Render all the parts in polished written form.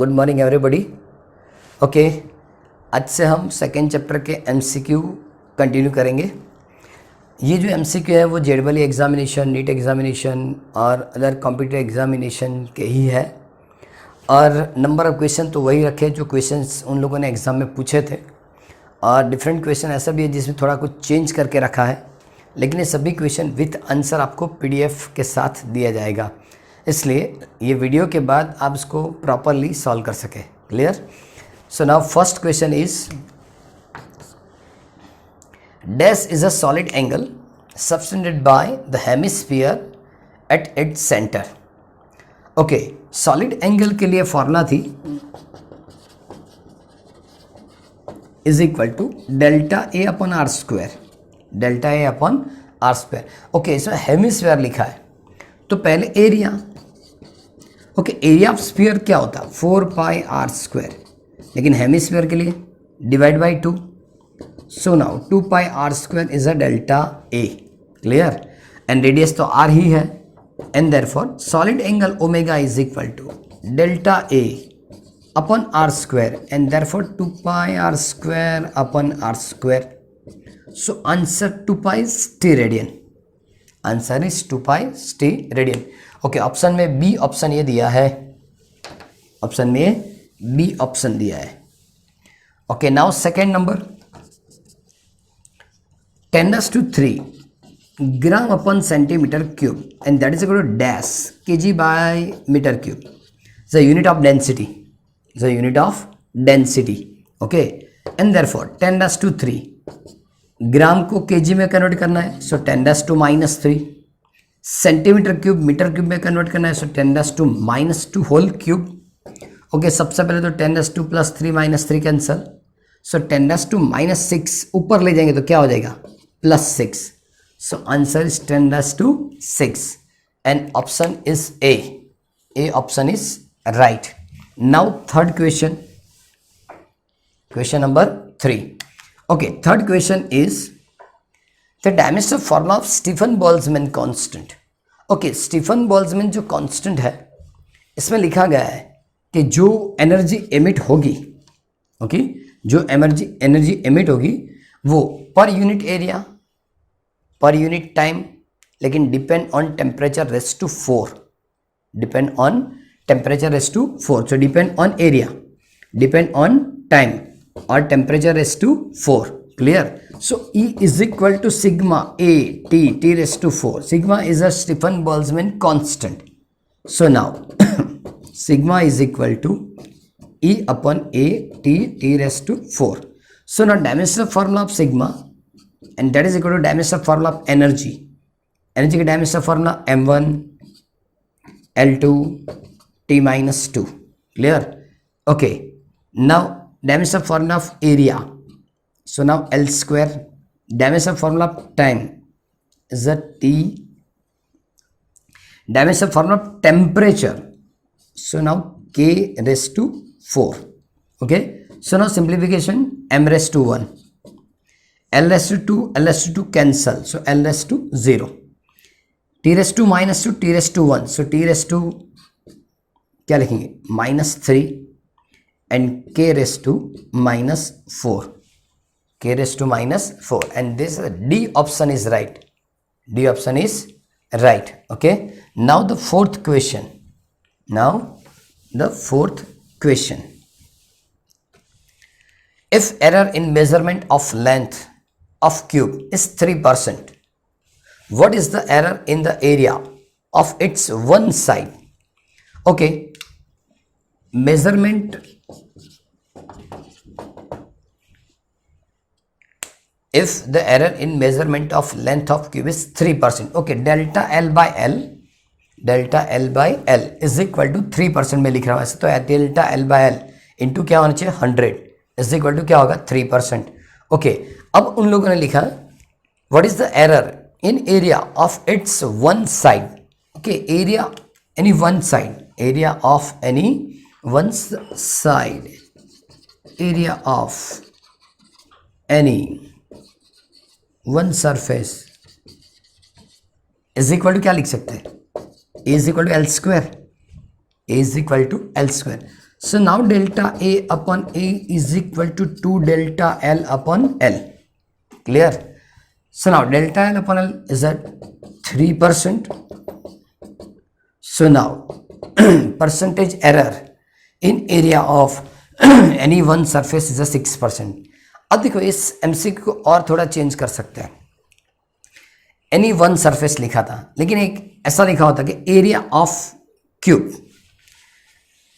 Good morning everybody. Okay, आज से हम सेकेंड चैप्टर के एमसीक्यू कंटिन्यू करेंगे। ये जो एमसीक्यू है वो जेईई एग्जामिनेशन, नीट एग्जामिनेशन और अदर कॉम्पिटिटिव एग्जामिनेशन के ही है, और नंबर ऑफ क्वेश्चन तो वही रखे जो क्वेश्चंस उन लोगों ने एग्ज़ाम में पूछे थे, और डिफरेंट क्वेश्चन ऐसा भी है जिसमें थोड़ा कुछ चेंज करके रखा है, लेकिन ये सभी क्वेश्चन विथ आंसर आपको पीडीएफ के साथ दिया जाएगा, इसलिए ये वीडियो के बाद आप इसको प्रॉपरली सॉल्व कर सके। Clear? So now first question is dash is a solid angle subtended by the hemisphere at its centre. Okay, solid angle के लिए फॉर्मूला थी is equal to delta A upon R square, delta A upon R square. Okay, इसमें hemisphere लिखा है तो पहले area. Okay, area of sphere क्या होता है? 4 पाई आर स्क्वायर, लेकिन हेमिस्फीयर के लिए divide by 2। So now 2 pi R square is a delta A. Clear? And radius तो आर ही है, and therefore solid angle omega is equal to delta A upon R square, and therefore 2 pi R square upon R square. So answer 2 pi T radian. Answer is 2 pi T radian. Okay, option में B option ये दिया है, option में B option दिया है। Okay, now second number 10⁻³ gram upon centimetre cube, and that is equal to dash kg by metre cube. The unit of density, the unit of density. Okay, and therefore 10⁻³ gram को KG में convert करना है, so 10⁻⁻3। Centimetre cube metre cube में convert करना है, सो 10⁻² whole cube. Okay, सबसे पहले तो 10⁻² + 3 - 3 कैंसल, सो 10⁻⁻6 ऊपर ले जाएंगे तो क्या हो जाएगा? +6। सो answer is 10⁻6 and option is A option is right. Now third question, question number 3। Okay, third question is the dimension formula of Stefan Boltzmann constant. Okay, Stefan Boltzmann जो constant है इसमें लिखा गया है कि जो एनर्जी एमिट होगी, okay, जो एनर्जी एमिट होगी वो per unit area, per unit time, लेकिन depend on temperature raise to 4, depend on temperature raise to 4। So depend on area, depend on time और temperature raise to 4। Clear? So E is equal to sigma A T raise to 4। Sigma is a Stefan Boltzmann constant. So now sigma is equal to E upon A T raise to 4। So now dimension formula of sigma and that is equal to dimension formula of energy. Energy का dimension formula m1 L2 T-2। Clear? Okay, now dimension formula of area, so now L square. Dimension formula of time is a T. Dimension formula of temperature, so now K raised to 4. Okay, so now simplification, M raised to 1, L raised to 2, L raised to 2 cancel, so L raised to 0, T raised to -2, T raised to 1, so T raised to क्या लिखेंगे? -3 and k raised to -4, k raised to -4, and this D option is right, D option is right. Okay, now the fourth question, now the fourth question, if error in measurement of length of cube is 3%, what is the error in the area of its one side? Okay, measurement, if the error in measurement of length of cube is 3%, okay, delta L by L is equal to 3% में लिख रहा हूँ ऐसे, तो delta L by L into क्या होना चाहिए? 100 is equal to क्या होगा? 3%। ओके, अब उन लोगों ने लिखा what is the error in area of its one side. Okay, area any one side, area of any one side, area of any one surface is equal to क्या लिख सकते हैं? A is equal to L square, A is equal to L square. So now delta A upon A is equal to 2 delta L upon L. Clear? So now delta L upon L is at 3%. So now percentage error in area of any one surface is a 6%. अब देखो इस MCQ को और थोड़ा change कर सकते हैं. Any one surface लिखा था, लेकिन एक ऐसा लिखा होता कि area of cube,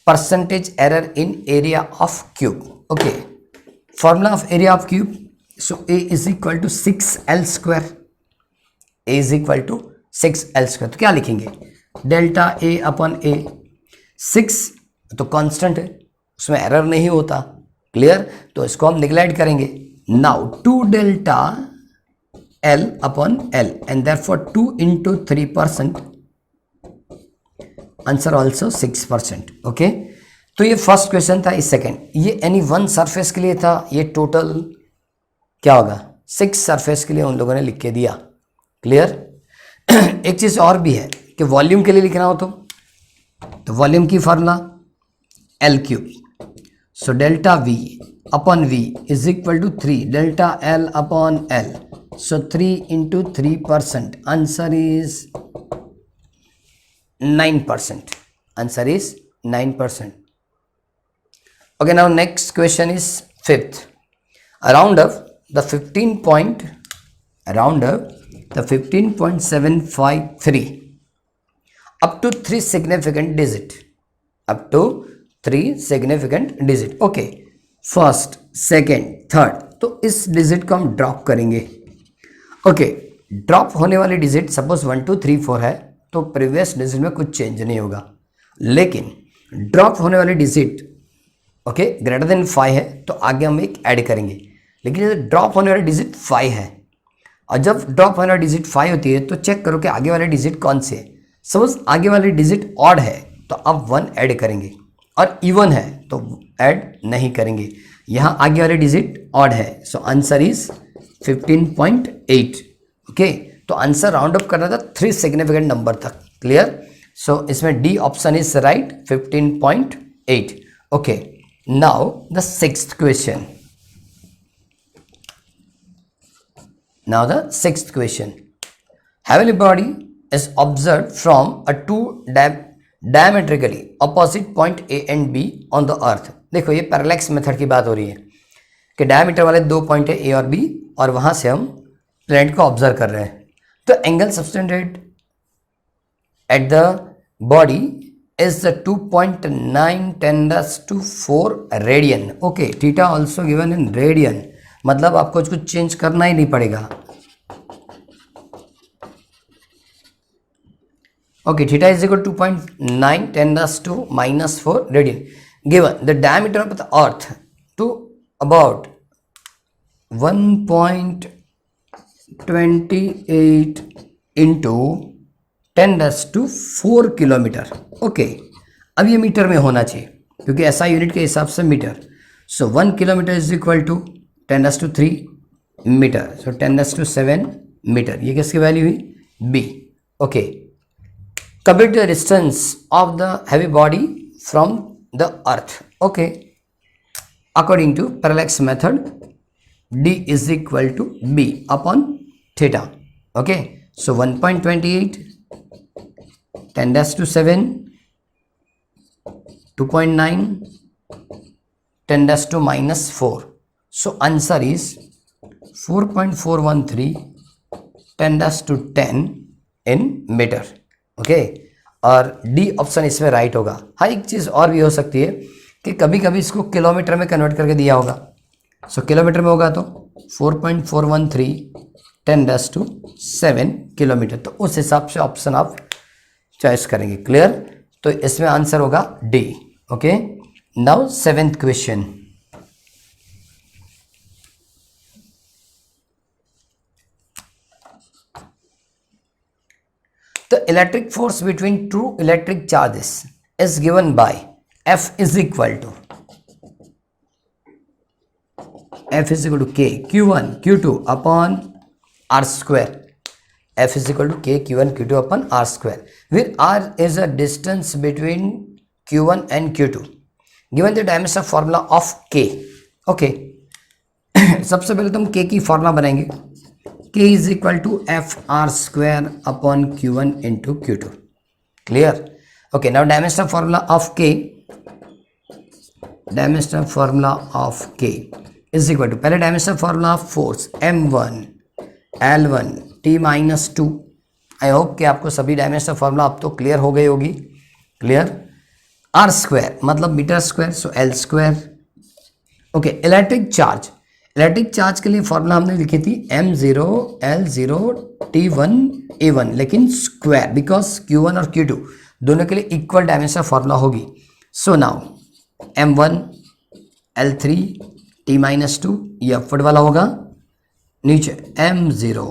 percentage error in area of cube. Okay, formula of area of cube, so A is equal to 6L square. A is equal to 6L square. तो क्या लिखेंगे? डेल्टा ए अपॉन ए. 6 तो constant है, उसमें error नहीं होता. Clear? तो इसको हम निगलेक्ट करेंगे. Now 2 delta L upon L and therefore 2 into 3%, answer also 6%. Okay, तो ये फर्स्ट क्वेश्चन था. इस सेकेंड, ये एनी वन सरफेस के लिए था. ये टोटल क्या होगा? 6 सरफेस के लिए उन लोगों ने लिख के दिया. क्लियर? एक चीज और भी है कि वॉल्यूम के लिए लिखना हो तो वॉल्यूम की formula L cube. So delta V upon V is equal to 3 delta L upon L. So 3 into 3%, answer is 9%. Answer is 9%. Okay, now next question is fifth. Round up the 15.753 up to 3 significant digit. Up to 3 significant digit. Okay, first, second, third. तो इस digit को हम drop करेंगे. Okay, drop होने वाली digit suppose 1 2 3 4 है तो previous digit में कुछ चेंज नहीं होगा. लेकिन ड्रॉप होने वाली डिजिट ओके ग्रेटर देन 5 है तो आगे हम एक ऐड करेंगे. लेकिन ड्रॉप होने वाली डिजिट 5 है, और जब ड्रॉप होने वाली डिजिट 5 होती है तो चेक करो कि आगे वाली डिजिट कौन सी है. सपोज आगे वाली डिजिट ऑड है तो अब 1 ऐड करेंगे, और इवन है तो ऐड नहीं करेंगे. यहाँ आगे वाली डिजिट ऑड है, सो आंसर इज 15.8. ओके, तो आंसर राउंड अप करना था 3 सिग्निफिकेंट नंबर तक. क्लियर? सो इसमें D option is right, 15.8. Okay, now the sixth question. Now the sixth question. Heavenly body is observed from a two diametrically opposite point A and B on the earth. देखो ये parallax method की बात हो रही है कि diameter वाले 2 point है A और B, और वहां से हम प्लैनेट को ऑब्जर्व कर रहे हैं. तो angle subtended at the body is the 2.9 10⁻⁴ radian. Okay, theta also given in radian, मतलब आपको कुछ चेंज करना ही नहीं पड़ेगा. Okay, theta is equal 2.9 10⁻⁻⁴ radian. Given the diameter of the earth to about 1.28 into 10⁴ kilometre. Okay, अब ये metre में होना चाहिए क्योंकि ऐसा यूनिट के हिसाब से metre. So 1 kilometre is equal to 10⁻³ metre, so 10⁻⁷ metre. ये किसकी वैल्यू हुई? B. Okay, compute the distance of the heavy body from the earth. Okay, according to parallax method D is equal to B upon theta. Okay, so 1.28 10⁻⁷ 2.9 10⁻⁻⁴. So answer is 4.413 10⁻⁻10 in meter. Okay, और D option इसमें right होगा. हाँ, एक चीज़ और भी हो सकती है कि कभी कभी इसको किलोमीटर में कन्वर्ट करके दिया होगा. सो किलोमीटर में होगा तो 4.413 10⁻⁷ किलोमीटर, तो उस हिसाब से ऑप्शन आप चॉइस करेंगे. क्लियर? तो इसमें आंसर होगा D. Okay, now seventh question. The electric force between two electric charges is given by F is equal to K Q1 Q2 upon R square. F is equal to K Q1 Q2 upon R square, where R is a distance between Q1 and Q2. Given the dimension formula of K. Okay, सबसे पहले तो हम K की formula बनाएंगे। K is equal to F R square upon Q1 into Q2। Clear? Okay, now dimension formula of K, dimension formula of K is equal to, पहले dimension formula of force M1 L1 T minus 2। I hope कि आपको सभी dimension formula अब तो clear हो गई होगी। Clear? R square मतलब metre square, so L square. Okay, electric charge, electric charge के लिए फॉर्मूला हमने लिखी थी M0 L0 T1 A1, लेकिन स्क्वायर, बिकॉज Q1 और Q2 दोनों के लिए इक्वल डायमेंशन फॉर्मूला होगी। सो now M1 L3 T minus 2, ये अपवर्ड वाला होगा। नीचे M0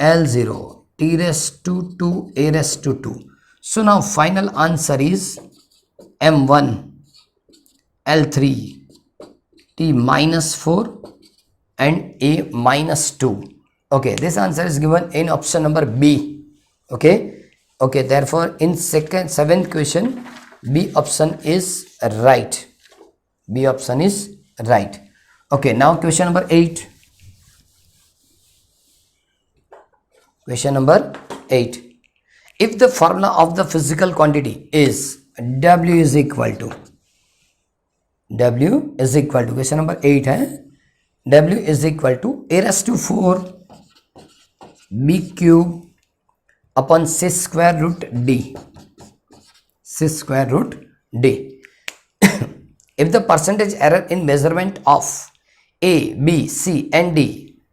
L0 T raise to 2 A raise to 2। So now final answer is M1 L3 T minus 4 and A minus 2. Okay, this answer is given in option number B. Okay, okay, therefore in seventh question B option is right. B option is right. Okay, now question number 8. Question number 8. If the formula of the physical quantity is W is equal to, question number 8 है, W is equal to A raise to 4 B cube upon C square root D, C square root D। If the percentage error in measurement of A, B, C and D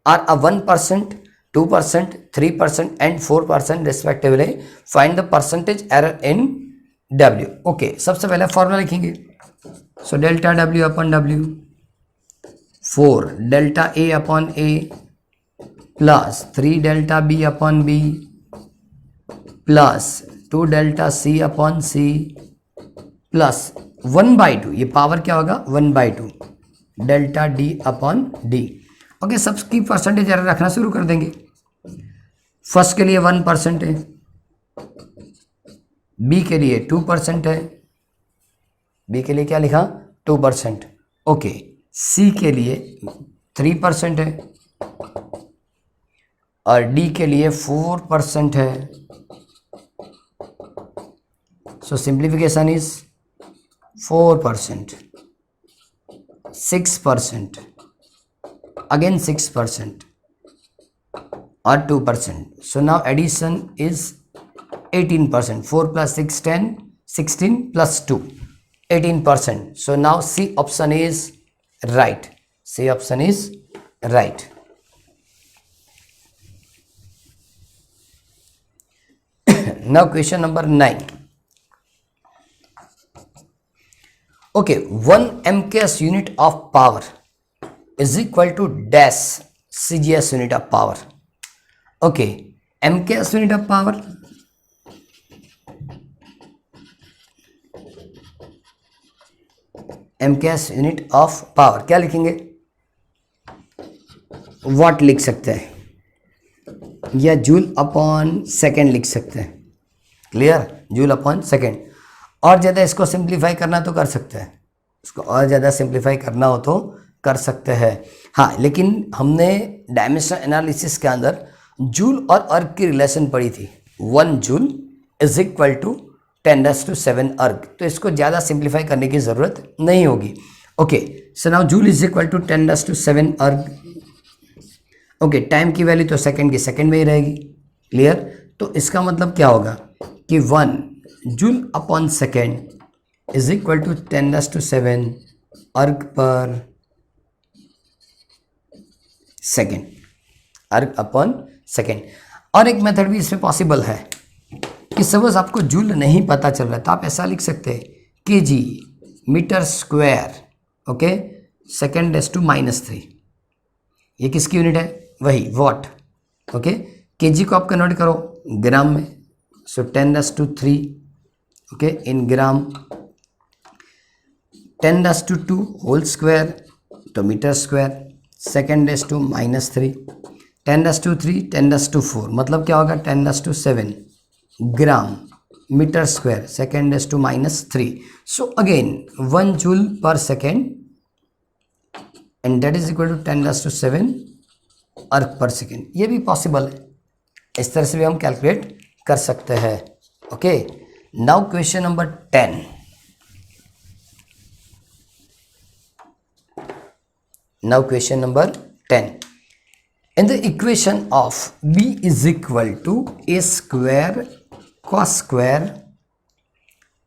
are a 1%, 2%, 3% and 4% respectively, find the percentage error in W। Okay, सबसे पहले formula लिखेंगे। So delta W upon W 4 delta A upon A plus 3 delta B upon B plus 2 delta C upon C plus 1/2, ये power क्या होगा 1/2 delta D upon D। Okay, सबकी percentage error रखना शुरू कर देंगे। फर्स्ट के लिए 1% है, बी के लिए 2% है, बी के लिए क्या लिखा 2%। ओके, सी के लिए 3% है और डी के लिए 4% है। सो सिंप्लीफिकेशन इज 4%, 6%, अगेन 6% और 2%। So now addition is 18%, 4 plus 6 10, 16 plus 2 18%। so now C option is right, C option is right। now question number 9। okay, 1 mks unit of power is equal to dash CGS unit of power। okay, mks unit of power, mks unit of power क्या लिखेंगे, वाट लिख सकते हैं या joule upon second लिख सकते हैं। Clear? Joule upon second. और ज़्यादा इसको सिंप्लीफाई करना तो कर सकते हैं, इसको और ज़्यादा सिंप्लीफाई करना हो तो कर सकते हैं। हाँ, लेकिन हमने डायमेंशन एनालिसिस के अंदर जूल और अर्ग की रिलेशन पढ़ी थी। 1 जूल इज इक्वल टू 10⁻⁷ अर्ग, तो इसको ज़्यादा सिंप्लीफाई करने की ज़रूरत नहीं होगी। Okay, so now joule is equal to 10⁻⁷ erg. Okay, time की वैल्यू तो सेकंड की सेकंड में ही रहेगी। क्लियर? तो इसका मतलब क्या होगा कि 1 joule upon second is equal to 10⁻⁷ erg पर सेकेंड, अर्ग अपॉन सेकेंड। और एक मेथड भी इसमें पॉसिबल है कि सपोज आपको जूल नहीं पता चल रहा है तो आप ऐसा लिख सकते हैं kg मीटर स्क्वायर, ओके, (10⁻⁻3। ये किसकी यूनिट है? वही वॉट। ओके, kg को आप कन्वर्ट करो ग्राम में, सो 10⁻3 okay in gram, 10⁻2 whole square तो मीटर स्क्वायर, (2⁻3 10⁻3 10⁻4 मतलब क्या होगा 10⁻7 gram metre square, second raise to -3. So again 1 joule per second and that is equal to 10⁻⁷ earth per second. ये भी पॉसिबल है, इस तरह से भी हम कैलकुलेट कर सकते हैं. Okay, now question number 10. Now question number 10. In the equation of b is equal to a square cos square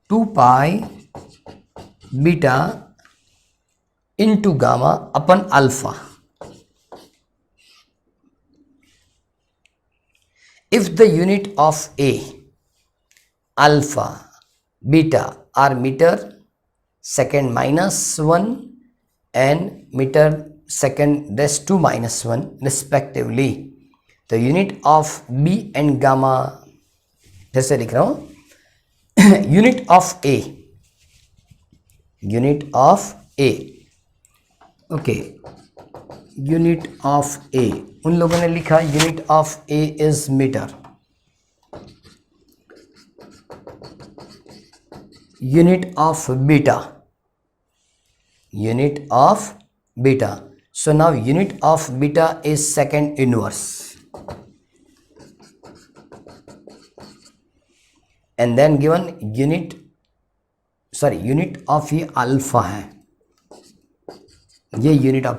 2 pi beta into gamma upon alpha, if the unit of a, alpha, beta are meter second -1 and meter second raised to -1 respectively, the unit of b and gamma, जैसे लिख रहा हूं unit of a, okay, unit of a, उन लोगों ने लिखा unit of a is meter, unit of beta, so now unit of beta is second inverse, and then given unit of ये alpha है, ये unit of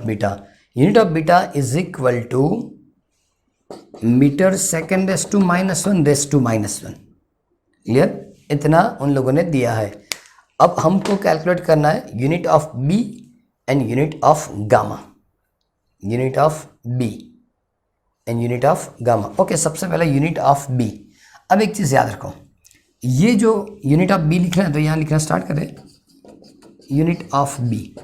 beta is equal to metre second raise to -1 clear. इतना उन लोगों ने दिया है. अब हमको कैलकुलेट करना है unit of B and unit of gamma, unit of B and unit of gamma. Okay, सबसे पहले यूनिट ऑफ बी. अब एक चीज़ याद रखो, ये जो यूनिट ऑफ बी लिख रहे हैं तो यहाँ लिखना स्टार्ट करें unit of B.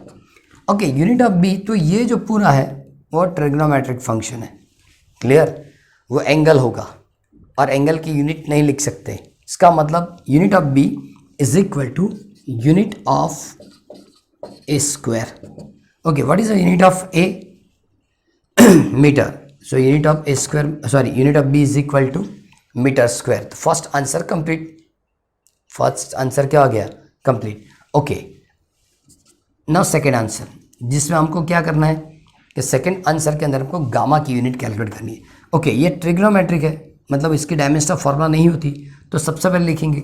Okay, unit of B, तो ये जो पूरा है वो ट्रिग्नोमेट्रिक फंक्शन है. क्लियर, वो एंगल होगा और एंगल की यूनिट नहीं लिख सकते. इसका मतलब unit of B is equal to unit of a square. Okay, what is the unit of a? Meter. So unit of a square, sorry, unit of b is equal to meter square. The first answer complete. First answer क्या हो गया? Complete. Okay. Now second answer, जिसमें हमको क्या करना है कि second answer के अंदर हमको गामा की यूनिट कैलकुलेट करनी है. ओके, ये ट्रिग्नोमेट्रिक है, मतलब इसकी डायमेंशन फॉर्मूला नहीं होती, तो सबसे पहले लिखेंगे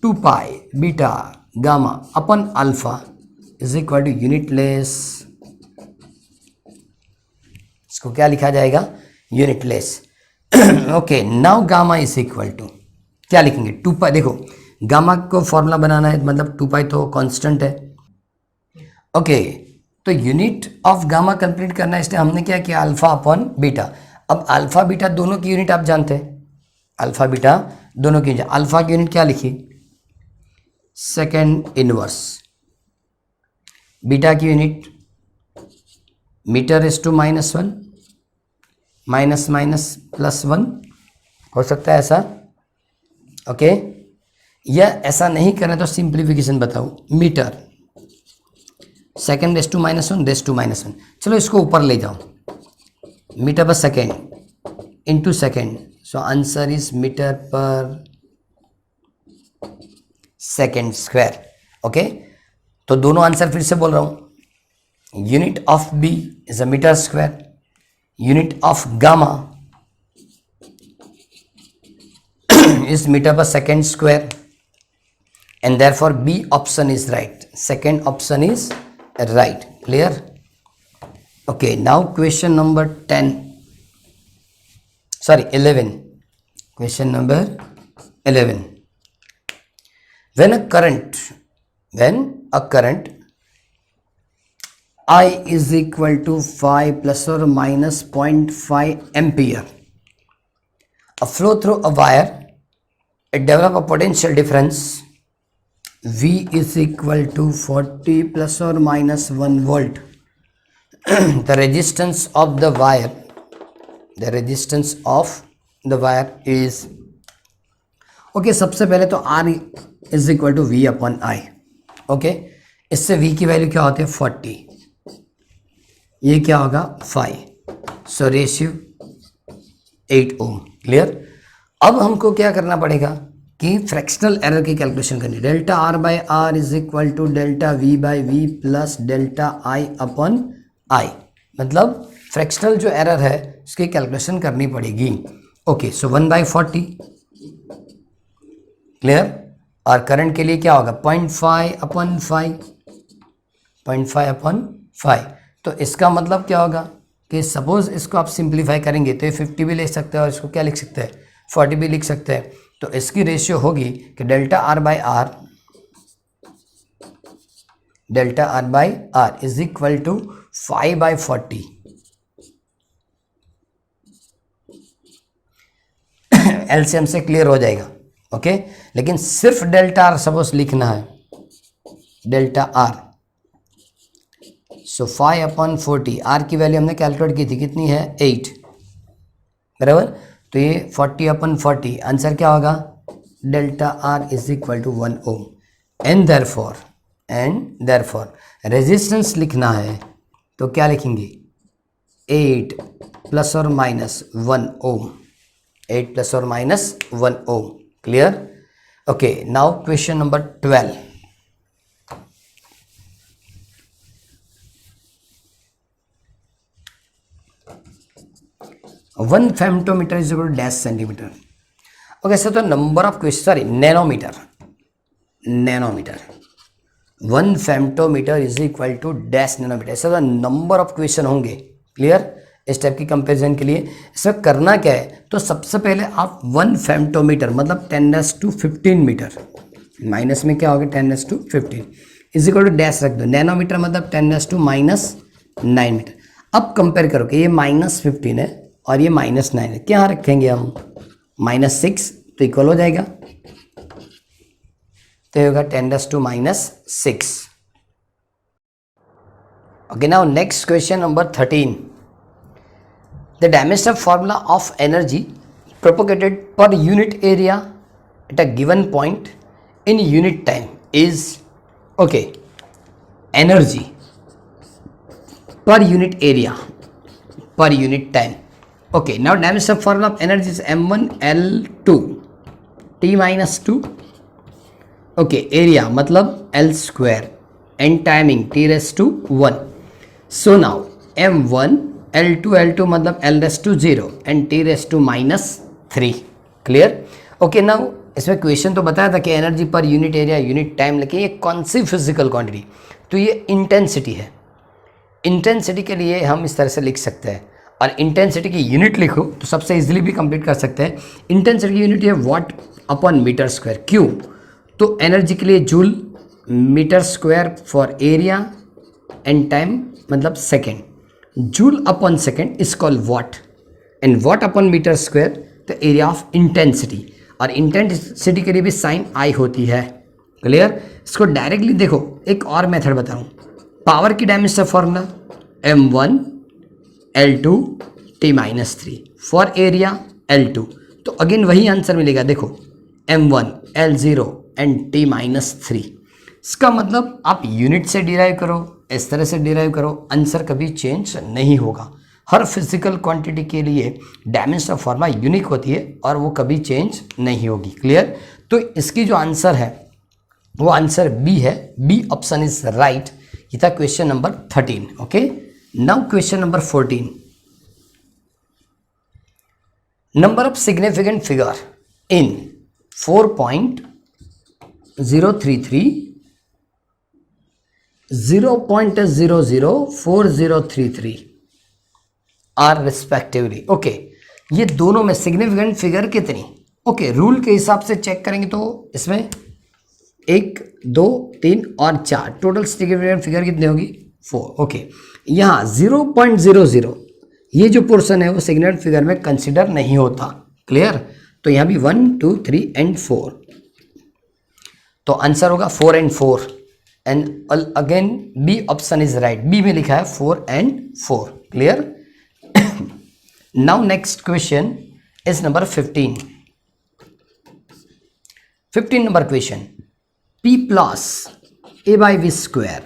2 pi beta gamma upon alpha is equal to unitless. इसको क्या लिखा जाएगा? Unitless. Okay, now gamma is equal to क्या लिखेंगे? 2 पाई. देखो, गामा को फॉर्मूला बनाना है, मतलब 2 पाई तो कांस्टेंट है. ओके, तो यूनिट ऑफ गामा कंप्लीट करना है, इसलिए हमने क्या किया? अल्फा अपन बीटा. अब अल्फा बीटा दोनों की यूनिट आप जानते हैं, अल्फा बीटा दोनों की. अल्फा की यूनिट क्या लिखी? Second inverse. बीटा की यूनिट मीटर रेज़ टू -1, -+1 हो सकता है ऐसा. ओके, या ऐसा नहीं करें तो सिंप्लीफिकेशन बताओ. Metre second raise to -1 raise to -1. चलो इसको ऊपर ले जाओ, metre per second into second. So answer is metre per second square. Okay, तो दोनों आंसर फिर से बोल रहा हूं. Unit of B is a metre square, unit of gamma is metre per second square, and therefore B option is right. Second option is right. Clear? Okay, now question number 11. Question number 11. When a current I is equal to 5 plus or minus 0.5 ampere, a flow through a wire, it develop a potential difference V is equal to 40 plus or minus 1 volt. The resistance of the wire is ओके. सबसे पहले तो R is equal to V upon I. Okay, इससे V की value क्या होती है? 40. ये क्या होगा? 5. So ratio 8 ohm. क्लियर? अब हमको क्या करना पड़ेगा? कि फ्रैक्शनल एरर की कैलकुलेशन करनी, delta R by R is equal to delta V by V plus delta I upon I, मतलब फ्रैक्शनल जो एरर है उसकी कैलकुलेशन करनी पड़ेगी। ओके, सो 1/40 क्लियर। और करंट के लिए क्या होगा 0.5 अपॉन 5, 0.5 अपॉन 5। तो इसका मतलब क्या होगा कि सपोज इसको आप सिंप्लीफाई करेंगे तो ये 50 भी ले सकते हैं और इसको क्या लिख सकते हैं 40 भी लिख सकते हैं। तो इसकी रेशियो होगी कि delta R by R is equal to 5/40। LCM से क्लियर हो जाएगा। ओके, लेकिन सिर्फ डेल्टा आर सपोज लिखना है, डेल्टा आर, सो 5/40। आर की वैल्यू हमने कैलकुलेट की थी, कितनी है 8, बराबर। तो ये 40/40 आंसर क्या होगा, delta R is equal to 1 ohm. And therefore resistance लिखना है तो क्या लिखेंगे 8 प्लस और माइनस 1 ओम, 8 प्लस और minus 1 ohm. Clear. Okay, now question number 12। One femtometre is equal to dash centimetre. Okay sir, तो number of question, sorry nanometre, one femtometre is equal to dash nanometre. Sir number of question होंगे। Clear. इस type की comparison के लिए इसमें करना क्या है, तो सबसे पहले आप 1 फेम्टोमीटर मतलब 10⁻15 मीटर, माइनस में क्या होगा 10⁻15 इज इक्वल टू डैश रख दो, नैनोमीटर मतलब 10⁻⁹ मीटर। अब कंपेयर करो कि ये -15 है और ये -9 है, क्या रखेंगे हम -6 तो इक्वल हो जाएगा, तो ये होगा 10⁻⁻6। Okay, now next question number 13। The dimension formula of energy propagated per unit area at a given point in unit time is, okay, energy per unit area per unit time. Okay, now dimension formula of energy is m1 l2 t minus 2. Okay, area मतलब l square and timing t raised to 1. So now m1 L2 मतलब L raise to 0 and T raise to -3। Clear. Okay, now इसमें question तो बताया था कि energy पर unit area unit time, लेकिन ये कौन सी फिजिकल क्वांटिटी, तो ये इंटेंसिटी है। इंटेंसिटी के लिए हम इस तरह से लिख सकते हैं, और इंटेंसिटी की यूनिट लिखो तो सबसे इजीली भी कंप्लीट कर सकते हैं। इंटेंसिटी की यूनिट है वाट अपॉन मीटर स्क्वायर। क्यों, तो एनर्जी के लिए joule, metre square for area and time मतलब second, joule upon second is called watt, and watt upon metre square the area of intensity, और इंटेंसिटी के लिए भी साइन आई होती है। क्लियर। इसको डायरेक्टली देखो, एक और मेथड बता रहा हूँ। पावर की dimension formula m1 l2 t-3 for area l2, तो अगेन वही आंसर मिलेगा। देखो m1 l0 एंड t-3, इसका मतलब आप यूनिट से डिराइव करो, इस तरह से डिराइव करो, आंसर कभी चेंज नहीं होगा। हर फिजिकल क्वांटिटी के लिए डायमेंशन फॉर्मूला यूनिक होती है और वो कभी चेंज नहीं होगी। क्लियर। तो इसकी जो आंसर है वो आंसर बी है, बी ऑप्शन इज राइट। ये था question number 13। Okay, now question number 14। Number of significant figure in 4.033 0.004033 are respectively. Okay, ये दोनों में सिग्निफिकेंट फिगर कितनी, ओके, रूल के हिसाब से चेक करेंगे तो इसमें 1 2 3 और 4 टोटल सिग्निफिकेंट फिगर कितनी होगी 4। ओके, यहाँ 0.00 ये जो पोर्शन है वो सिग्निफिकेंट फिगर में कंसिडर नहीं होता। क्लियर। तो यहाँ भी 1 2 3 एंड 4, तो आंसर होगा 4 and 4, and again B option is right, B में लिखा है 4 and 4। Clear. Now next question is number 15 number question. p plus a by V square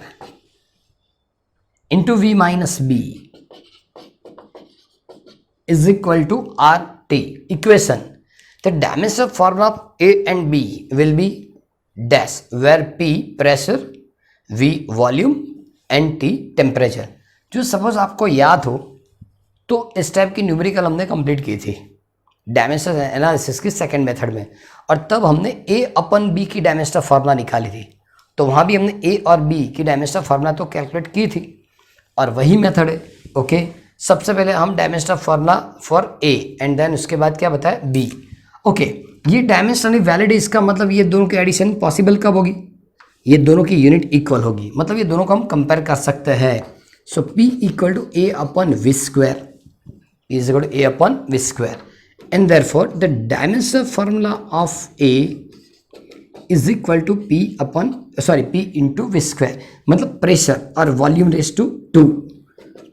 into v minus b is equal to R T. Equation The dimension formula of A and B will be dash, where P pressure, V volume and T temperature. जो suppose आपको याद हो तो इस type की numerical हमने complete की थी डायमेंशन एनालिसिस की सेकंड मेथड में, और तब हमने A अपन B की डायमेंशन फार्मूला निकाली थी। तो वहाँ भी हमने A और B की डायमेंशन फार्मूला तो कैलकुलेट की थी, और वही मेथड है। ओके, सबसे पहले हम dimension formula for A and then उसके बाद क्या बताया B। ओके, ये डायमेंशन वैलिड है, इसका मतलब ये दोनों की एडिशन पॉसिबल कब होगी, ये दोनों की यूनिट इक्वल होगी, मतलब ये दोनों को हम कंपेयर कर सकते हैं। So P equal to A upon V square is equal to A upon V square, and therefore the dimension formula of A is equal to P into V square, मतलब प्रेशर और volume raise to 2।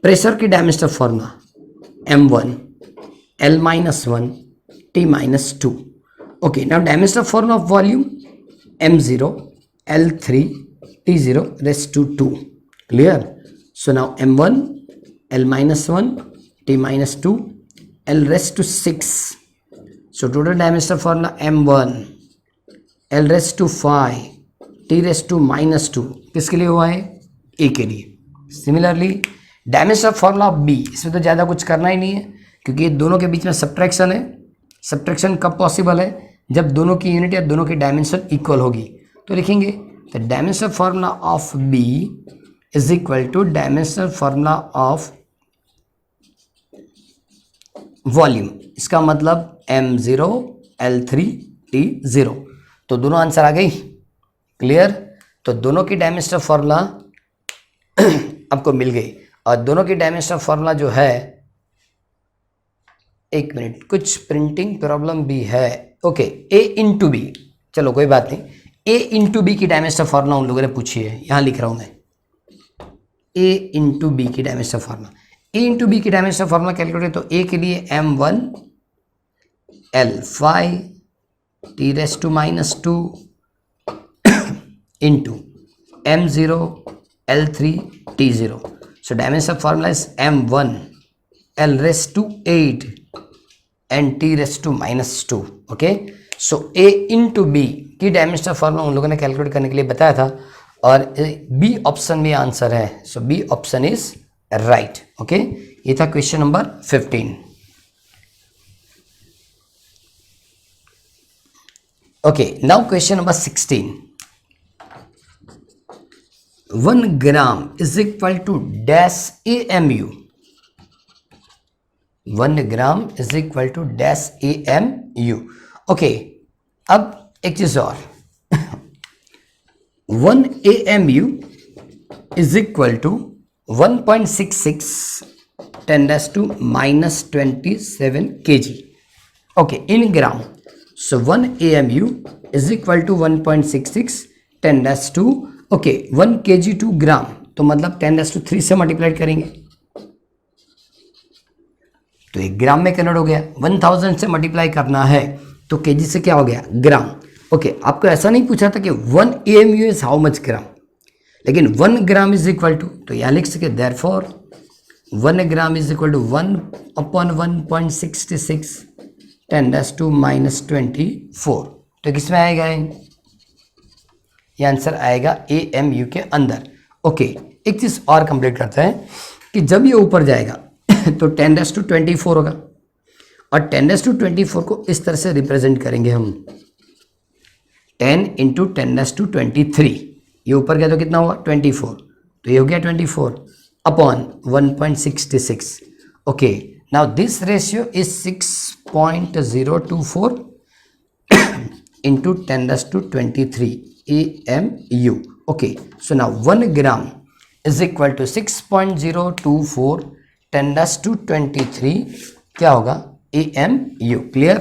Pressure की dimension formula M1 L-1 T-2। Okay, now dimension formula of volume M0 L3 T0 raise to 2। Clear? So now M1 L-1 T-2 L raise to 6। So total dimension formula M1 L raise to 5 T raise to -2 किसके लिए हुआ है? A के लिए। Similarly dimension formula of B, इसमें तो ज़्यादा कुछ करना ही नहीं है क्योंकि ये दोनों के बीच में सब्ट्रैक्शन है। सब्ट्रैक्शन कब पॉसिबल है? जब दोनों की यूनिट या दोनों की डायमेंशन इक्वल होगी। तो लिखेंगे the dimension formula of B is equal to dimension formula of volume, इसका मतलब M0 L3 T0। तो दोनों आंसर आ गई। क्लियर? तो दोनों की डायमेंशन फार्मूला आपको मिल गई, और दोनों की डायमेंशन फार्मूला जो है, एक मिनट कुछ प्रिंटिंग प्रॉब्लम भी है। ओके, A इंटू बी, चलो कोई बात नहीं, A इंटू बी की डायमेंशन फार्मूला उन लोगों ने पूछी है, यहाँ लिख रहा हूँ मैं A इंटू बी की dimension formula. A into B की डायमेंशन फार्मूला कैलकुलेट, तो A के लिए M1 L5 T raise to -2 into M0 L3 T0। So dimension formula is M1 L raised to 8 and T raised to -2। Okay, so A into B की dimension formula उन लोगों ने calculate करने के लिए बताया था, और B ऑप्शन में आंसर है। सो B option is right. Okay, ये था question number 15। Okay, now question number 16। 1 gram is equal to dash AMU। 1 gram is equal to dash AMU। Okay, अब एक चीज और 1 AMU is equal to 1.66 10⁻⁻27 kg। Okay, in gram. So 1 AMU is equal to 1.66 10⁻²। ओके, 1 kg to gram, तो मतलब 10⁻³ से multiply करेंगे तो 1 ग्राम में कन्वर्ट हो गया। 1000 से मल्टीप्लाई करना है तो केजी से क्या हो गया? ग्राम। ओके, आपको ऐसा नहीं पूछा था कि 1 AMU इज हाउ मच ग्राम, लेकिन 1 ग्राम इज इक्वल टू, तो यहाँ लिख सके therefore 1 gram is equal to 1/1.66 10⁻²-24। तो किस में आएगा? ये आंसर आएगा AMU के अंदर। ओके, एक चीज और कंप्लीट करते हैं कि जब ये ऊपर जाएगा तो 10⁻24 होगा, और 10⁻24 को इस तरह से रिप्रेजेंट करेंगे हम 10 × 10⁻23। ये ऊपर गया तो कितना हुआ? 24, तो ये हो गया 24 upon 1.66। Okay, now this ratio is 6.024 into 10⁻23 AMU। okay, so now 1 gram is equal to 6.024 10⁻23 क्या होगा? AMU। Clear?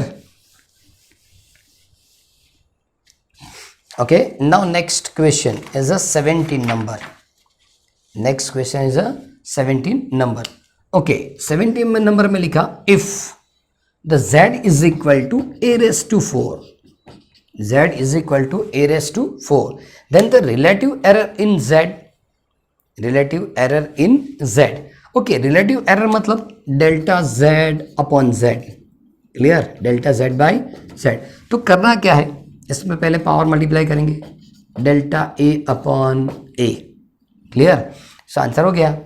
okay, now next question is a 17 number। next question is a 17 number। okay, 17 number में लिखा if the Z is equal to A raised to 4, Z is equal to A raised to 4, then the relative error in Z, relative error in Z। Okay, relative error मतलब delta Z upon Z। Clear? Delta Z by Z। तो करना क्या है, इसमें पहले power multiply करेंगे delta A upon A, clear. So answer हो गया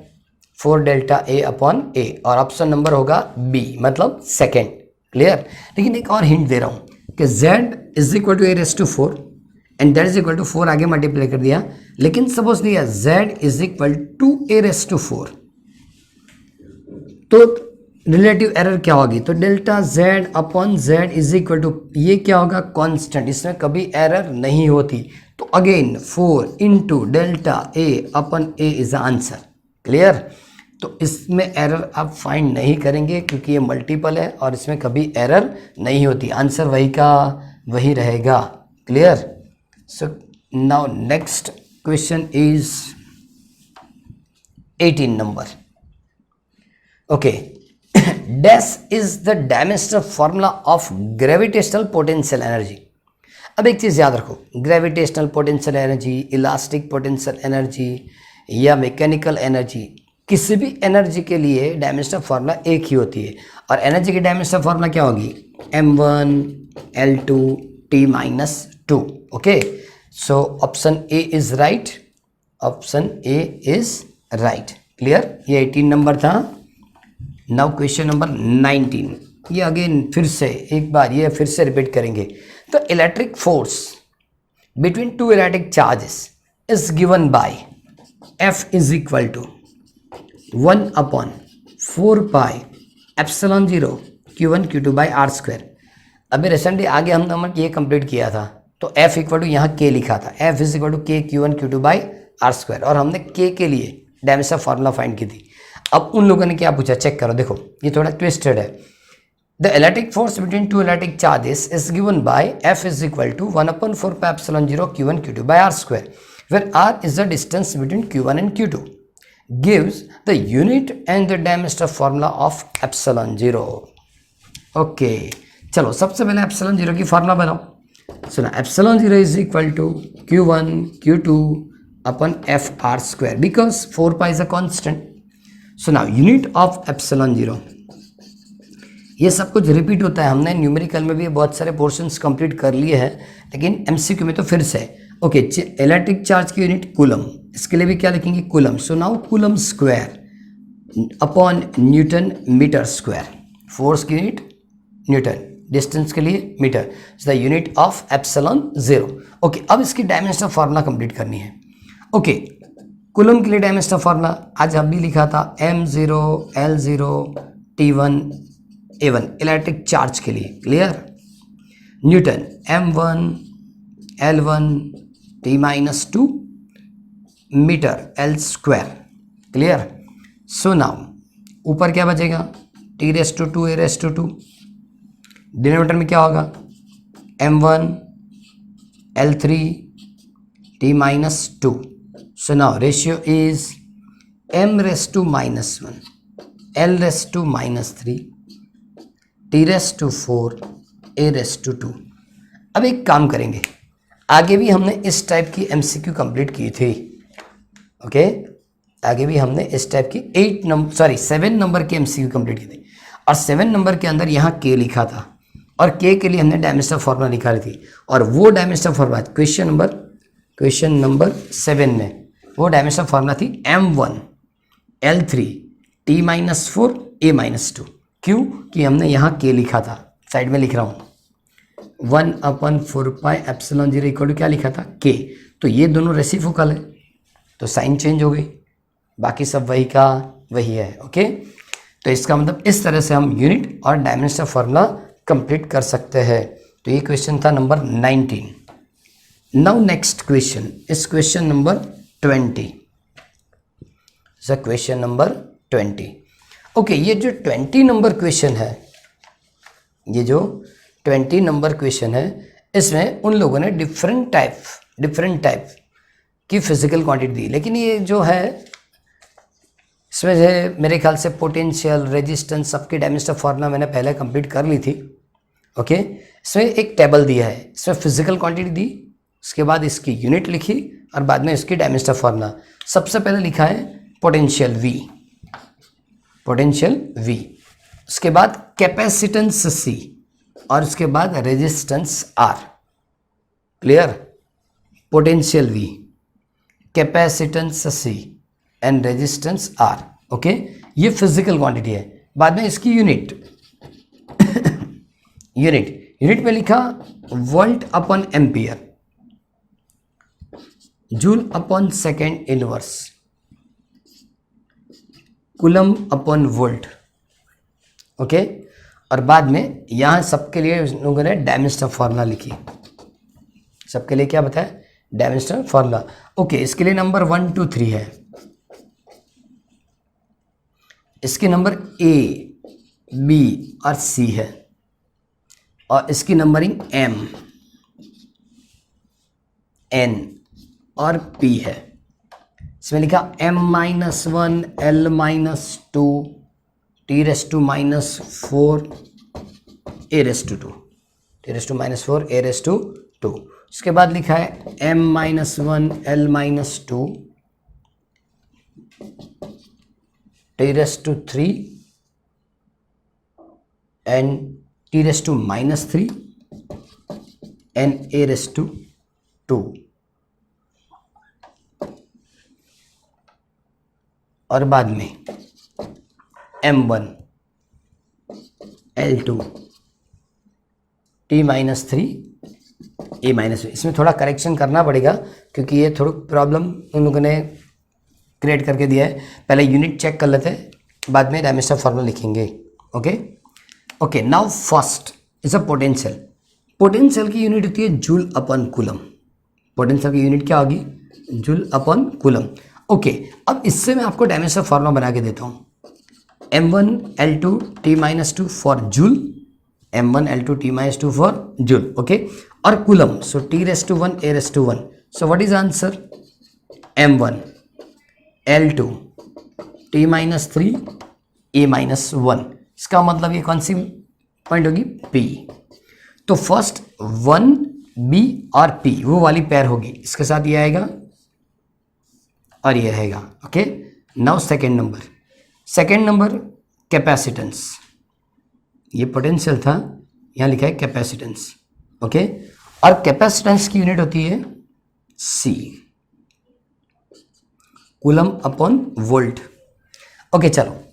4 डेल्टा A अपॉन A, और ऑप्शन नंबर होगा B, मतलब सेकेंड, क्लियर। लेकिन एक और हिंट दे रहा हूँ कि Z is equal to A⁴ and that is equal to 4 आगे मल्टीप्लाई कर दिया, लेकिन सपोज दिया Z is equal to A⁴, तो रिलेटिव एरर क्या होगी, तो delta Z upon Z is equal to, ये क्या होगा, कांस्टेंट, इसमें कभी एरर नहीं होती। तो again 4 into delta A upon A is answer, clear. तो इसमें एरर आप फाइंड नहीं करेंगे क्योंकि ये मल्टीपल है और इसमें कभी एरर नहीं होती, आंसर वही का वही रहेगा, clear. So now next question is 18 number. Okay, dash is the dimensional formula of gravitational potential energy. अब एक चीज़ याद रखो, gravitational potential energy, elastic potential energy या मैकेनिकल एनर्जी, किसी भी एनर्जी के लिए डायमेंशनल फार्मूला एक ही होती है, और एनर्जी की डायमेंशनल फार्मूला क्या होगी, m1 L2 T-2। Okay, so option A is right, option A is right, clear. ये 18 नंबर था। नाउ क्वेश्चन नंबर 19, ये अगेन फिर से एक बार ये फिर से रिपीट करेंगे। तो electric force between two electric charges is given by F is equal to 1/4πε0 Q1 Q2 by r²। अभी रिसेंटली आगे हमने ये कंप्लीट किया था, तो F इक्वल टू यहाँ K लिखा था, F is equal to K Q1 Q2 by r², और हमने K के लिए डायमेंशनल फार्मूला फाइंड की थी। अब उन लोगों ने क्या पूछा, चेक करो, देखो ये थोड़ा ट्विस्टेड है। The electric force between two electric charges is given by F is equal to 1/4πε0 Q1 Q2 by r², where r is the distance between Q1 and Q2, gives the unit and the dimensional formula of ε0। Okay, चलो सबसे पहले ε0 की formula बनाओ। सुना, ε0 is equal to Q1 Q2 upon F r², because 4π is a constant. So now unit of ε0, ये सब कुछ repeat होता है, हमने न्यूमेरिकल में भी बहुत सारे पोर्शंस कंप्लीट कर लिए हैं, लेकिन एमसीक्यू में तो फिर से। ओके, इलेक्ट्रिक चार्ज की यूनिट कूलम, इसके लिए भी क्या लिखेंगे, coulomb. So now coulomb square upon newton metre square, force की यूनिट न्यूटन, डिस्टेंस के लिए metre, the unit of ε0। Okay, अब इसकी डायमेंशनल फार्मूला कंप्लीट करनी है। ओके, कूलम के लिए डायमेंशनल फार्मूला आज हम भी लिखा था, m0 L0 T1 A1 electric charge के लिए, clear. Newton m1 L1 T-2 metre L², clear. So now ऊपर क्या बचेगा, T⁻², A⁻², डिनोमिनेटर में क्या होगा, m1 L3 T-2। So now ratio is m⁻⁻1 L⁻⁻3 T⁻⁴ A⁻²। अब एक काम करेंगे, आगे भी हमने इस टाइप की एमसीक्यू कंप्लीट की थी। ओके, आगे भी हमने इस टाइप की 7 नंबर की एमसीक्यू कंप्लीट की थी, और 7 नंबर के अंदर यहाँ K लिखा था, और K के लिए हमने डायमेंशनल फार्मूला निकाली थी, और वो डायमेंशनल फार्मूला क्वेश्चन नंबर 7 में वो डायमेंशनल फार्मूला थी m1 L3 T-4 A-2। क्यों कि हमने यहाँ K लिखा था, साइड में लिख रहा हूँ 1/4πε0 इक्वल टू क्या लिखा था, K। तो ये दोनों रेसिप्रोकल है, तो साइन चेंज हो गई, बाकी सब वही का वही है। ओके, तो इसका मतलब इस तरह से हम यूनिट और डायमेंशनल फार्मूला कंप्लीट कर सकते हैं। तो ये क्वेश्चन था number 19। Now next question is question number 20। Question number 20। Okay, ये जो 20 नंबर क्वेश्चन है, ये जो 20 नंबर क्वेश्चन है, इसमें उन लोगों ने डिफरेंट टाइप की फिजिकल क्वांटिटी दी, लेकिन ये जो है इसमें है मेरे ख्याल से पोटेंशियल, रेजिस्टेंस, सबकी डायमेंशनल फार्मूला मैंने पहले कंप्लीट कर ली थी। ओके, इसमें एक टेबल दिया है, इसमें फिजिकल क्वांटिटी दी, उसके बाद इसकी यूनिट लिखी, और बाद में इसकी डायमेंशनल फार्मूला। सबसे पहले लिखा है पोटेंशियल V, उसके बाद कैपेसिटेंस C, और उसके बाद resistance R, clear, potential V, capacitance C and resistance R. Okay, ये फिजिकल क्वांटिटी है। बाद में इसकी यूनिट यूनिट में लिखा volt upon ampere, joule upon second inverse, coulomb upon volt. Okay, और बाद में यहाँ सबके लिए लोगों ने डायमेंशनल फार्मूला लिखी। सबके लिए क्या बताया? Dimensional formula. ओके, इसके लिए नंबर 1 2 3 है, इसके नंबर ए बी और सी है, और इसकी नंबरिंग एम एन और पी है। इसमें लिखा m-1 l-2 t⁻⁻4 a⁻2 t⁻⁻4 a⁻2। उसके बाद लिखा है m-1 l-2 t⁻3 and t⁻³ and a⁻2। और बाद में m1 l2 t⁻3 a-1। इसमें थोड़ा करेक्शन करना पड़ेगा क्योंकि ये थोड़ा प्रॉब्लम उन लोगों ने क्रिएट करके दिया है। पहले यूनिट चेक कर लेते हैं, बाद में डायमेंशनल फार्मूला लिखेंगे। Okay, now first is a potential. Potential की यूनिट होती है जूल अपॉन कूलम। पोटेंशियल की यूनिट क्या होगी? Joule upon coulomb. ओके, अब इससे मैं आपको डायमेंशनल फार्मूला बना के देता हूँ। m1 l2 t-2 for joule, m1 l2 t-2 for joule. Okay, और coulomb, so t⁻1 a⁻1। So what is answer? m1 l2 t-3 a-1। इसका मतलब ये कौन सी पॉइंट होगी? P। तो फर्स्ट 1 B और P वो वाली पेयर होगी, इसके साथ ये आएगा और ये रहेगा। Okay, now second number capacitance. ये पोटेंशियल था, यहाँ लिखा है कैपेसिटेंस। ओके, और कैपेसिटेंस की यूनिट होती है C, coulomb upon volt. Okay, चलो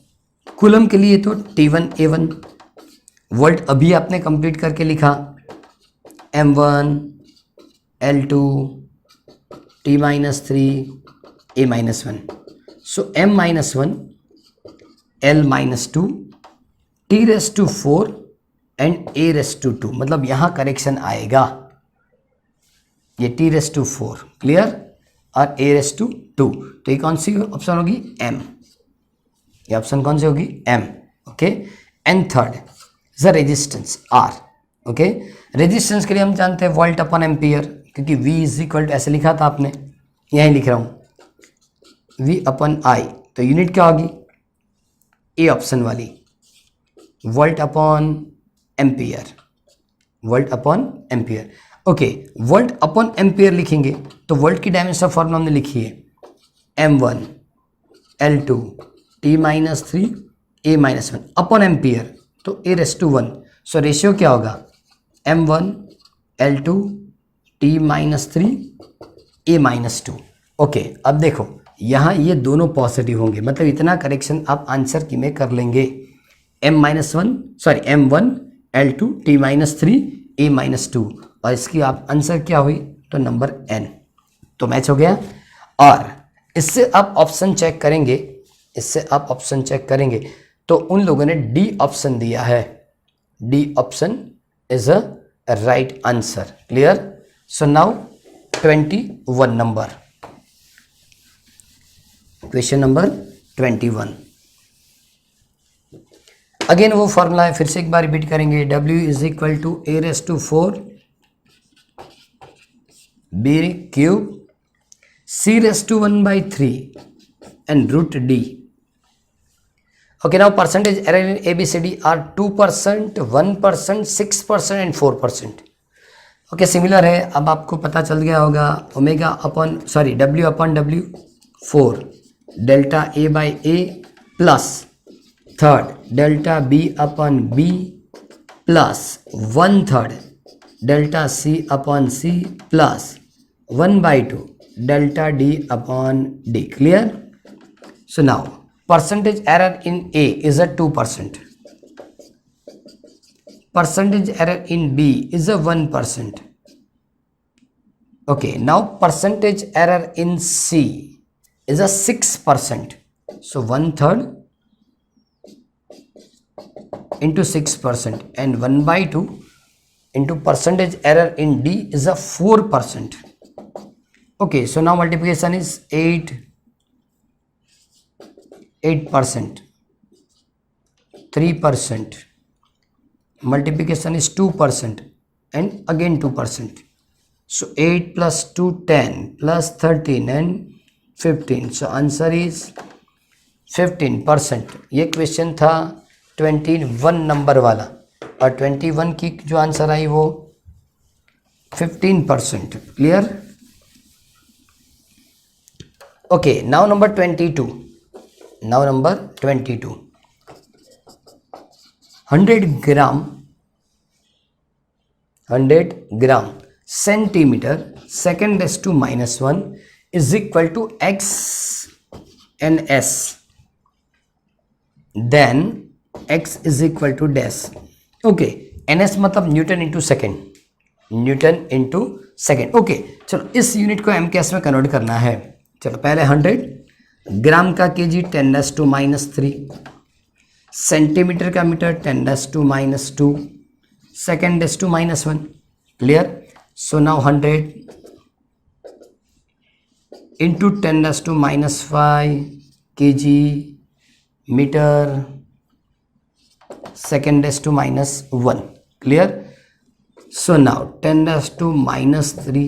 कूलम के लिए तो T1 A1, वोल्ट अभी आपने कंप्लीट करके लिखा m1 l2 t-3 a-1। So m-1 l-2 t⁻4 and a⁻2। मतलब यहाँ करेक्शन आएगा, ये t⁻4 क्लियर और a⁻2। तो ये कौन सी ऑप्शन होगी? m। ये ऑप्शन कौन सी होगी? m। Okay, and third is the resistance r। Okay, resistance के लिए हम जानते हैं वोल्ट अपॉन एम्पियर, क्योंकि v इज इक्वल टू ऐसे लिखा था आपने, यहीं लिख रहा हूँ v अपॉन i। तो यूनिट क्या होगी? ए ऑप्शन वाली, volt upon ampere, volt upon ampere. Okay, volt upon ampere लिखेंगे तो वोल्ट की डायमेंशनल फॉर्मूला हमने लिखी है m1 l2 t-3 a-1 upon ampere, तो a⁻1। सो रेशियो क्या होगा? m1 l2 t-3 a-2। Okay, अब देखो यहाँ ये दोनों पॉजिटिव होंगे, मतलब इतना करेक्शन आप आंसर की में कर लेंगे। m1 l2 t-3 a-2, और इसकी आप आंसर क्या हुई? तो नंबर n। तो मैच हो गया। और इससे आप ऑप्शन चेक करेंगे, तो उन लोगों ने डी ऑप्शन दिया है। D option is a right answer. Clear? So now 21 number, question number 21। Again वो फॉर्मूला है, फिर से एक बार रिपीट करेंगे। W is equal to a⁻4 b³ c⁻⁻3 and √d। Okay, now percentage error in ABCD are 2%, 1%, 6% and 4%. Okay, similar है। अब आपको पता चल गया होगा W upon W 4 delta A/A plus third delta B upon B plus 1/3 delta C upon C plus 1/2 delta D upon D. Clear? So now percentage error in A is a 2%. Percentage error in B is a 1%. Okay, now percentage error in C is a 6%. So 1/3 into 6% and 1/2 into percentage error in D is a 4%. Okay, so now multiplication is 8%, 3%, multiplication is 2% and again 2%. So 8 plus 2 10 plus 13 and 15. So answer is 15%. ये question था 21 number वाला और 21 की जो answer आई वो 15%. Clear? Okay, now number 22. 100 gram centimetre second raise to -1 is equal to x and s. Then x is equal to dash. Okay, ns मतलब newton into second. Okay, चलो इस यूनिट को MKS में कन्वर्ट करना है. चलो पहले 100 ग्राम का केजी 10⁻³ सेंटीमीटर का metre 10⁻², second raise to -1. Clear? So now 100 into 10⁻⁵ KG metre second raise to -1. Clear? So now 10⁻³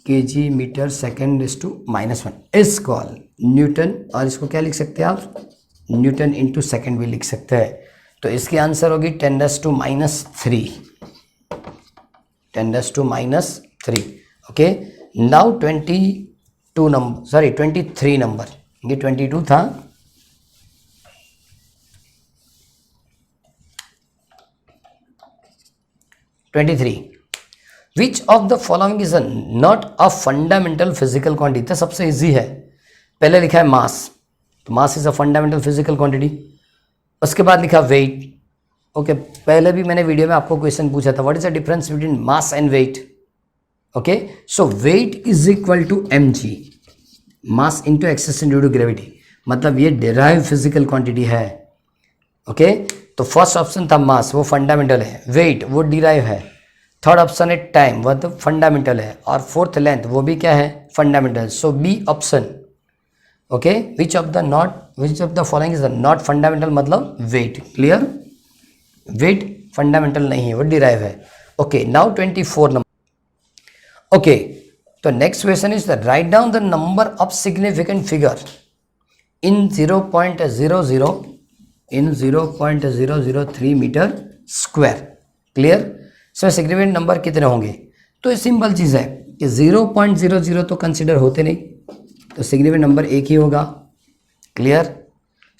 KG metre second raise to -1 is called newton. और इसको क्या लिख सकते हैं आप? न्यूटन इंटू सेकेंड भी लिख सकते हैं. तो इसकी आंसर होगी 10⁻³ 10⁻³ ओके. नाउ 23 नंबर, ये 22 था. 23 विच of the following is not a fundamental physical quantity. तो सबसे इजी है, पहले लिखा है मास, तो mass is a fundamental physical quantity. उसके बाद लिखा वेट. ओके, पहले भी मैंने वीडियो में आपको क्वेश्चन पूछा था, what is the difference between mass and weight. Okay, so weight is equal to mg, mass into acceleration due to gravity. मतलब ये डिराइव फिजिकल क्वांटिटी है. ओके, तो फर्स्ट ऑप्शन था मास, वो फंडामेंटल है. वेट वो डिराइव है. Third option है टाइम, वो तो फंडामेंटल है. और फोर्थ लेंथ, वो भी क्या है? Fundamental. So B option. Okay, which of the following is not fundamental मतलब वेट. क्लियर? वेट फंडामेंटल नहीं है, वो डिराइव है. Okay, now 24 number. ओके, तो next question is right down the number of significant figure in 0.003 metre square. Clear? इसमें significant number कितने होंगे? तो ये सिंपल चीज़ है कि 0.00 तो कंसिडर होते नहीं, तो सिग्निफिकेंट नंबर एक ही होगा. Clear?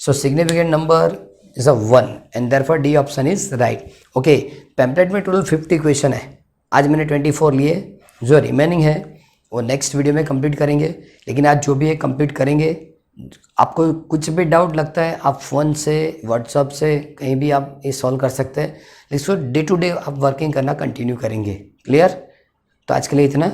So significant number is a 1 and therefore D option is right. Okay, pamphlet में टोटल 50 क्वेश्चन है. आज मैंने 24 लिए, जो रिमेनिंग है वो नेक्स्ट वीडियो में कंप्लीट करेंगे. लेकिन आज जो भी है कंप्लीट करेंगे. आपको कुछ भी डाउट लगता है आप फ़ोन से, व्हाट्सअप से, कहीं भी आप ये सॉल्व कर सकते हैं. इसको डे टू डे आप वर्किंग करना कंटिन्यू करेंगे. क्लियर? तो आज के लिए इतना.